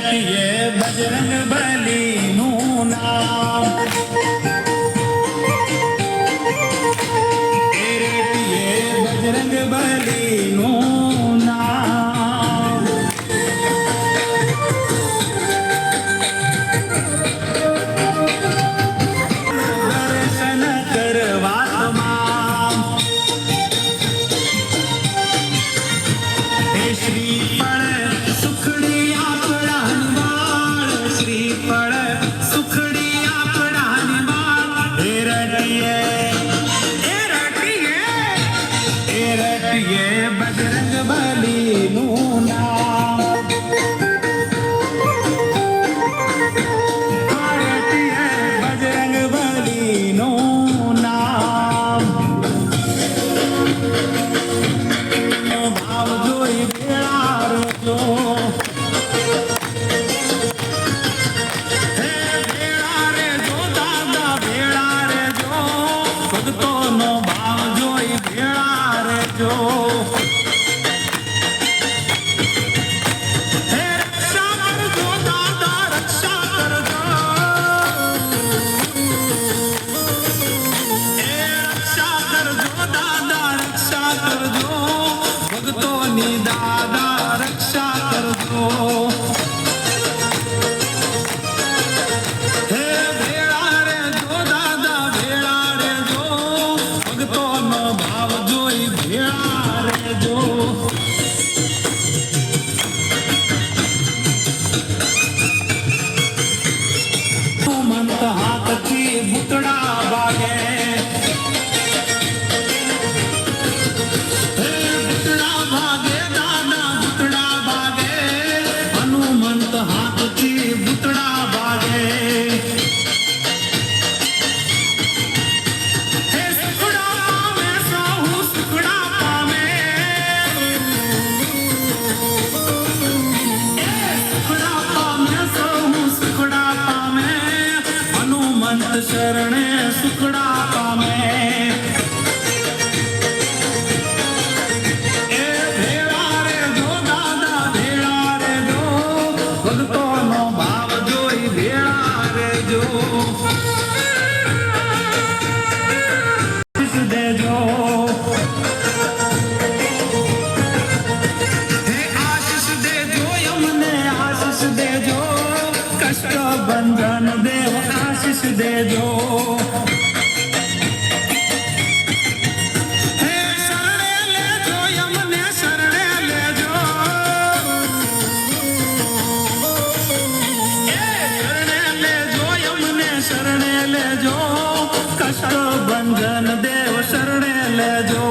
રટીએ બજરંગ બલીનું નામ, એ રટીએ બજરંગ બલીનું નામ. દર્શન કરવા તમામ હે શ્રીફળ સુખડી આપણાની વાળ, શ્રીફળ સુખડી આપણાની વાળ. હે રટીએ બજરંગ બલીનું નામ, રટીએ બજરંગ બલીનું નામ. ભાવ જોઈ ભેળા રહેજો, હે ભેળા રહેજો દાદા ભેળા રહેજો, ભક્તોનો ભાવ જોઈ ભેળા રહેજો. હે રક્ષા કરજો દાદા રક્ષા કરજો, હે રક્ષા કરજો દાદા રક્ષા કરજો, ભક્તોની દાદા રક્ષા કરજો. હે ભેળા રહેજો દાદા ભેળા રહેજો, ભક્તોનો ભાવ જોઈ ભેળા રહેજો. મંત હાથથી ભૂતડા વાગે, હે ભૂતડા ભાગે દાદા ભૂતડા ભાગે, હનુમંત હાથથી ભૂતડા ભાગે. હે સુખડા પામે સહુ સુખડા પામે, સુખડા પામે સહુ સુખડા પામે, હનુમંત શરણે સુખડા પામે. એ ભેળા રહેજો દાદા ભેળા રહેજો, ભક્તોનો ભાવ જોઈ ભેળા રહેજો. આશીષ દેજો, હે આશીષ દેજો અમને આશીષ દેજો, કષ્ટ બંધન દેવ આશીષ દેજો. હે શરણે લેજો અમને શરણે લેજો, એ શરણે લેજો અમને શરણે લેજો, કષ્ટ બંધન દેવ શરણે લેજો.